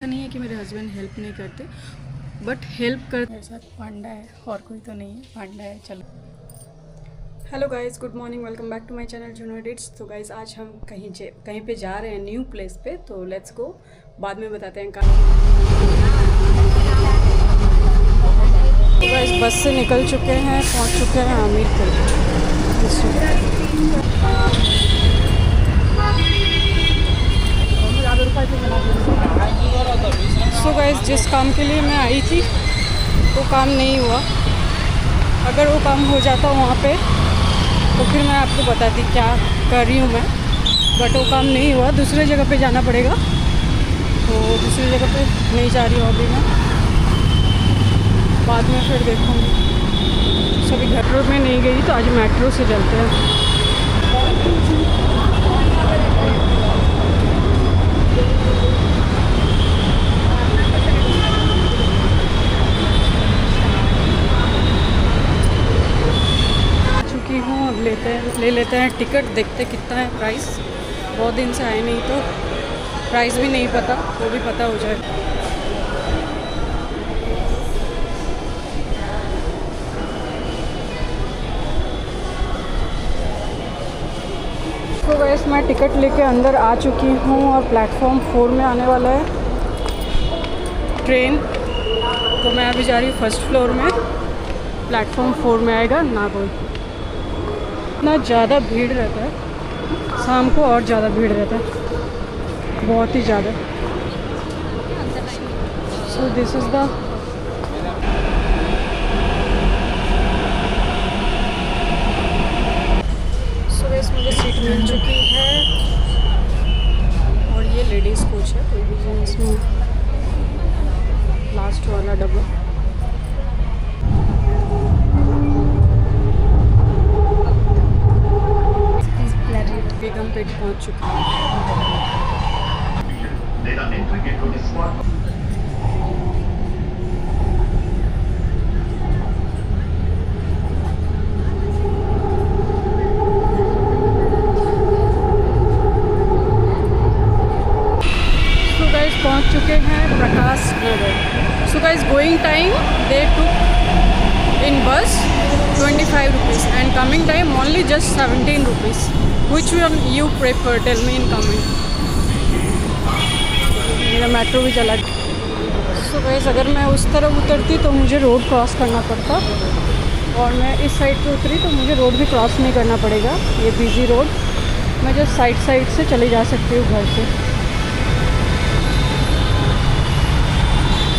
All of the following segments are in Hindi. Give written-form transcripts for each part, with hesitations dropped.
नहीं है कि मेरे हस्बैंड हेल्प नहीं करते, बट हेल्प करते। मेरे साथ पांडा है और कोई तो नहीं है, पांडा है। चलो, hello guys, good morning, welcome back to my channel Juno Edits. तो गाइस आज हम कहीं पे जा रहे हैं, न्यू प्लेस पे, तो लेट्स गो। बाद में बताते हैं कहाँ। तो गाइस बस से निकल चुके हैं, पहुंच चुके हैं हमीरपुर। सो गाइस जिस काम के लिए मैं आई थी वो काम नहीं हुआ। अगर वो काम हो जाता वहाँ पे तो फिर मैं आपको बताती क्या कर रही हूँ मैं, बट वो काम नहीं हुआ। दूसरे जगह पे जाना पड़ेगा, तो दूसरी जगह पे नहीं जा रही हूँ अभी मैं, बाद में फिर देखूँगी। सभी मेट्रो में नहीं गई तो आज मेट्रो से चलते हैं। अब ले लेते हैं टिकट, देखते कितना है प्राइस। बहुत दिन से आए नहीं तो प्राइस भी नहीं पता, वो भी पता हो जाए। तो वैस मैं टिकट लेके अंदर आ चुकी हूँ और प्लेटफॉर्म 4 में आने वाला है ट्रेन। तो मैं अभी जा रही हूँ फर्स्ट फ्लोर में, प्लेटफॉर्म 4 में आएगा नागौर। इतना ज़्यादा भीड़ रहता है, शाम को और ज़्यादा भीड़ रहता है, बहुत ही ज़्यादा। सो दिस इज़ द मुझे सीट मिल चुकी है और ये लेडीज़ कोच है, कोई भी जेंट्स में लास्ट वाला डब्बा। बेगमपेट पहुंच चुका है। सो गाइस पहुंच चुके हैं Prakash Nagar. So guys going time दे टुक इन बस 25 rupees and coming time only just 17 rupees. Which one you prefer? Tell me in comment. मेरा मेट्रो भी चला। सो गाइस अगर मैं उस तरफ उतरती तो मुझे रोड क्रॉस करना पड़ता, और मैं इस साइड पे उतरी तो मुझे रोड भी क्रॉस नहीं करना पड़ेगा। ये बिजी रोड, मैं जस्ट साइड से चली जा सकती हूँ घर से।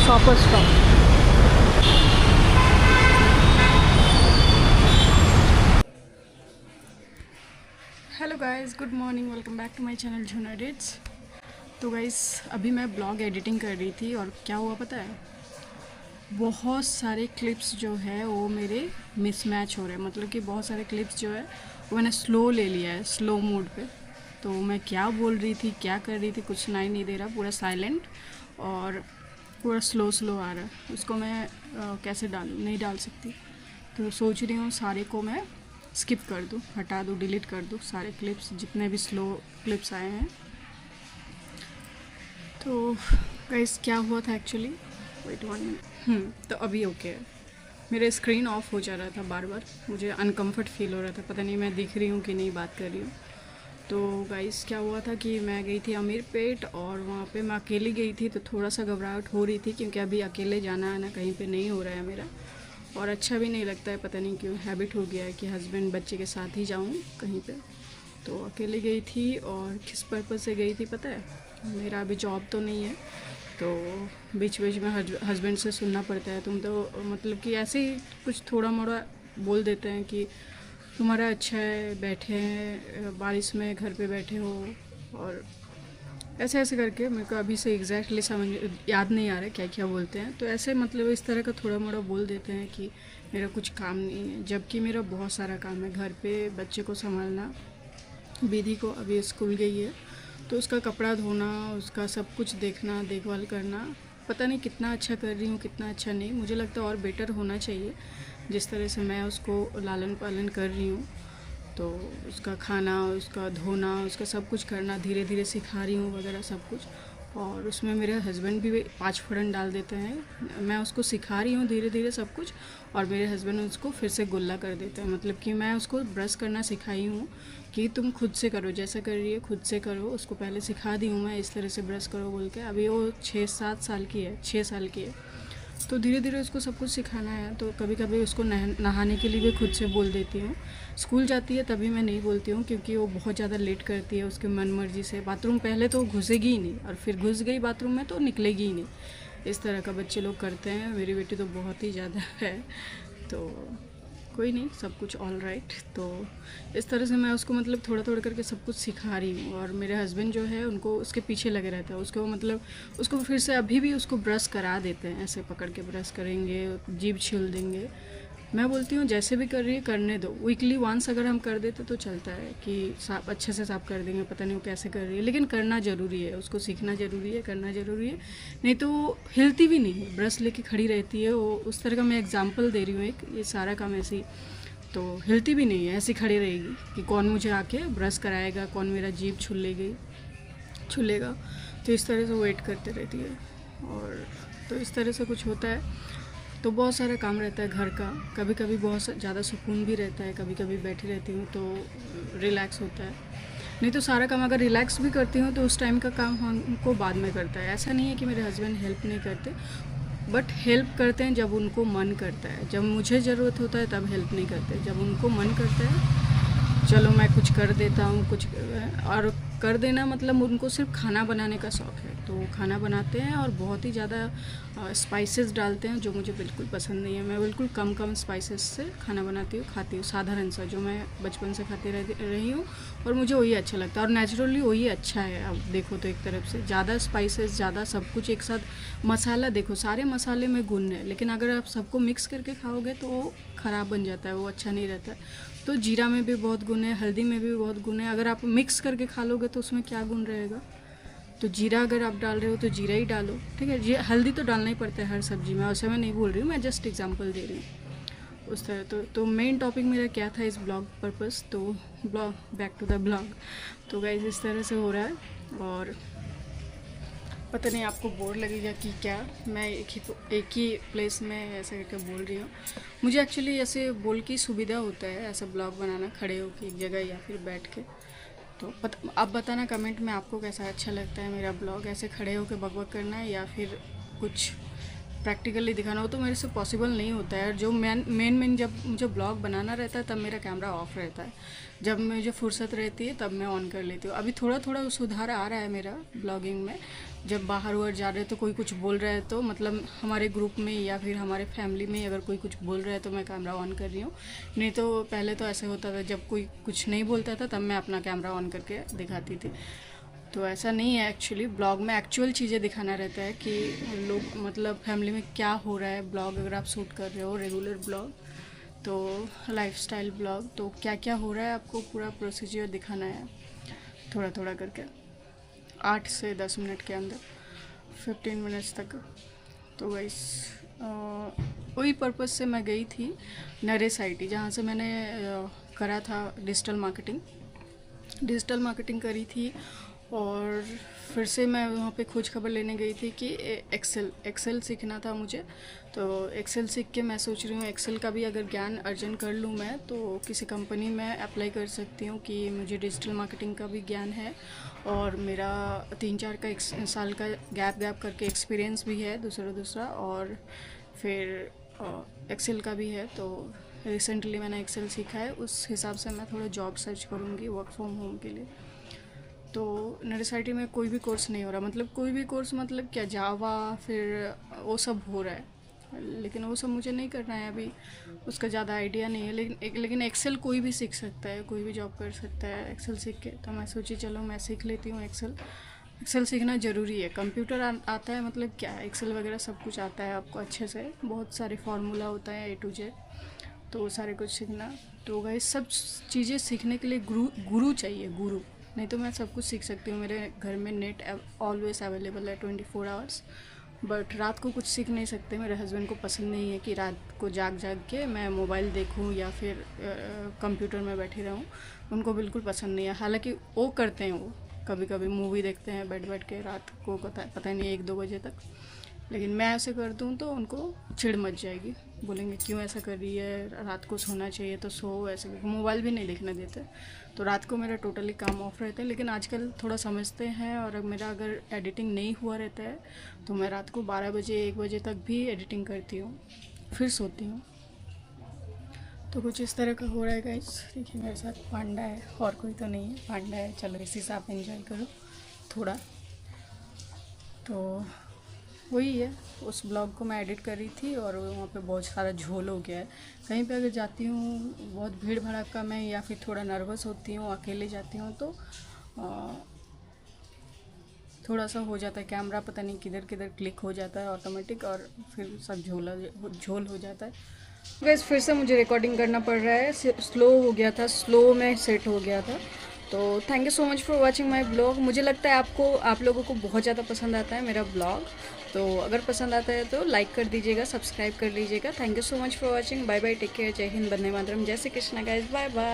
Shopper Stop. Hello guys, good morning, welcome back to my channel Juno Edits. तो गाइस अभी मैं ब्लॉग एडिटिंग कर रही थी और क्या हुआ पता है, बहुत सारे क्लिप्स जो है वो मेरे मिसमैच हो रहे हैं। मतलब कि बहुत सारे क्लिप्स जो है वो मैंने स्लो ले लिया है, स्लो मोड पे। तो मैं क्या बोल रही थी, क्या कर रही थी, कुछ सुनाई नहीं दे रहा, पूरा साइलेंट और पूरा स्लो आ रहा है। उसको मैं कैसे डालूँ, नहीं डाल सकती। तो सोच रही हूँ सारे को मैं स्किप कर दूँ, हटा दूँ, डिलीट कर दूँ सारे क्लिप्स, जितने भी स्लो क्लिप्स आए हैं। तो गाइस क्या हुआ था एक्चुअली, वेट 1 मिनट। तो अभी ओके है। मेरा स्क्रीन ऑफ हो जा रहा था बार बार, मुझे अनकम्फर्ट फील हो रहा था, पता नहीं मैं दिख रही हूँ कि नहीं, बात कर रही हूँ। तो गाइस क्या हुआ था कि मैं गई थी अमीरपेट और वहाँ पे मैं अकेली गई थी, तो थोड़ा सा घबराहट हो रही थी, क्योंकि अभी अकेले जाना आना कहीं पे नहीं हो रहा है मेरा, और अच्छा भी नहीं लगता है, पता नहीं क्यों हैबिट हो गया है कि हस्बैंड बच्चे के साथ ही जाऊँ कहीं पे। तो अकेले गई थी, और किस पर्पज़ से गई थी पता है, मेरा अभी जॉब तो नहीं है, तो बीच बीच में हस्बैंड से सुनना पड़ता है, तुम तो मतलब कि ऐसे ही कुछ थोड़ा मोड़ा बोल देते हैं कि तुम्हारा अच्छा है, बैठे हैं बारिश में, घर पे बैठे हो, और ऐसे ऐसे करके मेरे को अभी से एग्जैक्टली समझ याद नहीं आ रहा है क्या क्या बोलते हैं। तो ऐसे मतलब इस तरह का थोड़ा मोड़ा बोल देते हैं कि मेरा कुछ काम नहीं है, जबकि मेरा बहुत सारा काम है। घर पे बच्चे को संभालना, दीदी को अभी स्कूल गई है तो उसका कपड़ा धोना, उसका सब कुछ देखना, देखभाल करना। पता नहीं कितना अच्छा कर रही हूँ, कितना अच्छा नहीं, मुझे लगता है और बेटर होना चाहिए। जिस तरह से मैं उसको लालन पालन कर रही हूँ, तो उसका खाना, उसका धोना, उसका सब कुछ करना धीरे धीरे सिखा रही हूँ वगैरह सब कुछ, और उसमें मेरे हस्बैंड भी 5 फोड़न डाल देते हैं। मैं उसको सिखा रही हूँ धीरे धीरे सब कुछ, और मेरे हस्बैंड उसको फिर से गुल्ला कर देते हैं। मतलब कि मैं उसको ब्रश करना सिखाई हूँ कि तुम खुद से करो, जैसा कर रही है खुद से करो। उसको पहले सिखा दी हूँ मैं, इस तरह से ब्रश करो बोल के। अभी वो 6-7 साल की है, 6 साल की है, तो धीरे धीरे उसको सब कुछ सिखाना है। तो कभी कभी उसको नहाने के लिए भी खुद से बोल देती हूँ। स्कूल जाती है तभी मैं नहीं बोलती हूँ, क्योंकि वो बहुत ज़्यादा लेट करती है उसके मन मर्जी से। बाथरूम पहले तो घुसेगी ही नहीं, और फिर घुस गई बाथरूम में तो निकलेगी ही नहीं। इस तरह का बच्चे लोग करते हैं। मेरी बेटी तो बहुत ही ज़्यादा है, तो कोई नहीं, सब कुछ ऑल राइट। तो इस तरह से मैं उसको मतलब थोड़ा थोड़ा करके सब कुछ सिखा रही हूँ। और मेरे हस्बैंड जो है उनको उसके पीछे लगे रहते हैं। उसको मतलब उसको फिर से अभी भी उसको ब्रश करा देते हैं, ऐसे पकड़ के ब्रश करेंगे, जीभ छील देंगे। मैं बोलती हूँ जैसे भी कर रही है करने दो। वीकली वंस अगर हम कर देते तो चलता है कि साफ अच्छे से साफ कर देंगे, पता नहीं वो कैसे कर रही है, लेकिन करना ज़रूरी है, उसको सीखना ज़रूरी है, करना ज़रूरी है। नहीं तो हिलती भी नहीं है, ब्रश लेके खड़ी रहती है वो। उस तरह का मैं एग्जांपल दे रही हूँ एक, ये सारा काम ऐसे ही। तो हिलती भी नहीं है, ऐसी खड़ी रहेगी कि कौन मुझे आके ब्रश कराएगा, कौन मेरा जीभ छूलेगा। तो इस तरह से वेट करते रहती है। और तो इस तरह से कुछ होता है। तो बहुत सारा काम रहता है घर का। कभी कभी बहुत ज़्यादा सुकून भी रहता है, कभी कभी बैठी रहती हूँ तो रिलैक्स होता है। नहीं तो सारा काम अगर रिलैक्स भी करती हूँ तो उस टाइम का काम हमको बाद में करता है। ऐसा नहीं है कि मेरे हस्बैंड हेल्प नहीं करते, बट हेल्प करते हैं जब उनको मन करता है। जब मुझे ज़रूरत होता है तब हेल्प नहीं करते। जब उनको मन करता है चलो मैं कुछ कर देता हूँ, कुछ और कर देना मतलब उनको सिर्फ खाना बनाने का शौक़ है, तो वो खाना बनाते हैं और बहुत ही ज़्यादा स्पाइसेस डालते हैं, जो मुझे बिल्कुल पसंद नहीं है। मैं बिल्कुल कम स्पाइसेस से खाना बनाती हूँ, खाती हूँ साधारण सा, जो मैं बचपन से खाती रही हूँ, और मुझे वही अच्छा लगता है। और नेचुरली वही अच्छा है। अब देखो तो एक तरफ से ज़्यादा स्पाइसेस, ज़्यादा सब कुछ एक साथ मसाला, देखो सारे मसाले में गुण है, लेकिन अगर आप सबको मिक्स करके खाओगे तो वो ख़राब बन जाता है, वो अच्छा नहीं रहता है। तो जीरा में भी बहुत गुण है, हल्दी में भी बहुत गुण है। अगर आप मिक्स करके खा लोगे तो उसमें क्या गुण रहेगा। तो जीरा अगर आप डाल रहे हो तो जीरा ही डालो, ठीक है। हल्दी तो डालना ही पड़ता है हर सब्जी में, वैसे मैं नहीं बोल रही हूँ, मैं जस्ट एग्जांपल दे रही हूँ उस तरह। तो मेन टॉपिक मेरा क्या था इस ब्लॉग पर्पस, तो blog back to the blog. तो गाइस इस तरह से हो रहा है, और पता नहीं आपको बोर लगेगा कि क्या मैं एक ही प्लेस में ऐसे करके बोल रही हूँ। मुझे एक्चुअली ऐसे बोल की सुविधा होता है ऐसा ब्लॉग बनाना, खड़े होकर एक जगह या फिर बैठ के। तो आप बताना कमेंट में आपको कैसा अच्छा लगता है मेरा ब्लॉग, ऐसे खड़े होकर बकबक करना है या फिर कुछ प्रैक्टिकली दिखाना हो। तो मेरे से पॉसिबल नहीं होता है। जो मेन जब मुझे ब्लॉग बनाना रहता है तब मेरा कैमरा ऑफ रहता है, जब मुझे फुर्सत रहती है तब मैं ऑन कर लेती हूँ। अभी थोड़ा थोड़ा सुधार आ रहा है मेरा ब्लॉगिंग में। जब बाहर वाहर जा रहे हैं तो कोई कुछ बोल रहा है, तो मतलब हमारे ग्रुप में या फिर हमारे फैमिली में अगर कोई कुछ बोल रहा है तो मैं कैमरा ऑन कर रही हूँ। नहीं तो पहले तो ऐसे होता था, जब कोई कुछ नहीं बोलता था तब मैं अपना कैमरा ऑन करके दिखाती थी। तो ऐसा नहीं है एक्चुअली, ब्लॉग में एक्चुअल चीज़ें दिखाना रहता है कि लोग मतलब फैमिली में क्या हो रहा है। ब्लॉग अगर आप शूट कर रहे हो, रेगुलर ब्लॉग, तो लाइफस्टाइल ब्लॉग, तो क्या क्या हो रहा है आपको पूरा प्रोसीजर दिखाना है थोड़ा थोड़ा करके, 8 से 10 मिनट के अंदर, 15 मिनट्स तक। तो गाइस वही पर्पज़ से मैं गई थी नरेश IT, जहाँ से मैंने करा था डिजिटल मार्केटिंग करी थी। और फिर से मैं वहाँ पे खोज खबर लेने गई थी कि एक्सेल सीखना था मुझे। तो एक्सेल सीख के मैं सोच रही हूँ एक्सेल का भी अगर ज्ञान अर्जन कर लूँ मैं, तो किसी कंपनी में अप्लाई कर सकती हूँ कि मुझे डिजिटल मार्केटिंग का भी ज्ञान है, और मेरा 3-4 साल का गैप करके एक्सपीरियंस भी है दूसरा, और फिर एक्सेल का भी है। तो रिसेंटली मैंने एक्सेल सीखा है, उस हिसाब से मैं थोड़ा जॉब सर्च करूँगी वर्क फ्रॉम होम के लिए। तो नरेश IT में कोई भी कोर्स नहीं हो रहा, मतलब कोई भी कोर्स मतलब क्या, जावा फिर वो सब हो रहा है, लेकिन वो सब मुझे नहीं करना है अभी, उसका ज़्यादा आइडिया नहीं है। लेकिन एक्सेल कोई भी सीख सकता है, कोई भी जॉब कर सकता है एक्सेल सीख के। तो मैं सोची चलो मैं सीख लेती हूँ एक्सेल सीखना ज़रूरी है। कंप्यूटर आता है मतलब क्या है, एक्सेल वगैरह सब कुछ आता है आपको अच्छे से, बहुत सारे फार्मूला होता है A to Z, तो वो सारे कुछ सीखना। तो गाइस सब चीज़ें सीखने के लिए गुरु चाहिए, गुरु। नहीं तो मैं सब कुछ सीख सकती हूँ, मेरे घर में नेट ऑलवेज अवेलेबल है 24 आवर्स। बट रात को कुछ सीख नहीं सकते, मेरे हस्बैंड को पसंद नहीं है कि रात को जाग के मैं मोबाइल देखूँ या फिर कंप्यूटर में बैठी रहूँ, उनको बिल्कुल पसंद नहीं है। हालांकि वो करते हैं, वो कभी कभी मूवी देखते हैं बैठ के रात को, पता नहीं 1-2 बजे तक। लेकिन मैं ऐसे कर दूँ तो उनको चिढ़ मच जाएगी, बोलेंगे क्यों ऐसा कर रही है, रात को सोना चाहिए तो सो, ऐसे मोबाइल भी नहीं देखने देते। तो रात को मेरा टोटली काम ऑफ रहता है। लेकिन आजकल थोड़ा समझते हैं, और मेरा अगर एडिटिंग नहीं हुआ रहता है तो मैं रात को 12 बजे 1 बजे तक भी एडिटिंग करती हूँ, फिर सोती हूँ। तो कुछ इस तरह का हो रहा है गाइस। देखिए मेरे साथ पांडा है, और कोई तो नहीं है, पांडा है। चलो इसी से आप एंजॉय करो थोड़ा। तो वही है, उस ब्लॉग को मैं एडिट कर रही थी और वहाँ पे बहुत सारा झोल हो गया है। कहीं पे अगर जाती हूँ बहुत भीड़ भड़ाका में, या फिर थोड़ा नर्वस होती हूँ, अकेले जाती हूँ, तो थोड़ा सा हो जाता है कैमरा, पता नहीं किधर किधर क्लिक हो जाता है ऑटोमेटिक, और फिर सब झोल हो जाता है। गाइस फिर से मुझे रिकॉर्डिंग करना पड़ रहा है, स्लो हो गया था, स्लो में सेट हो गया था। तो thank you so much for watching my blog. मुझे लगता है आप लोगों को बहुत ज़्यादा पसंद आता है मेरा ब्लॉग। तो अगर पसंद आता है तो लाइक कर दीजिएगा, सब्सक्राइब कर लीजिएगा। Thank you so much for watching. Bye bye, take care, जय हिंद, वंदे मातरम, जय Shri Krishna guys, bye bye.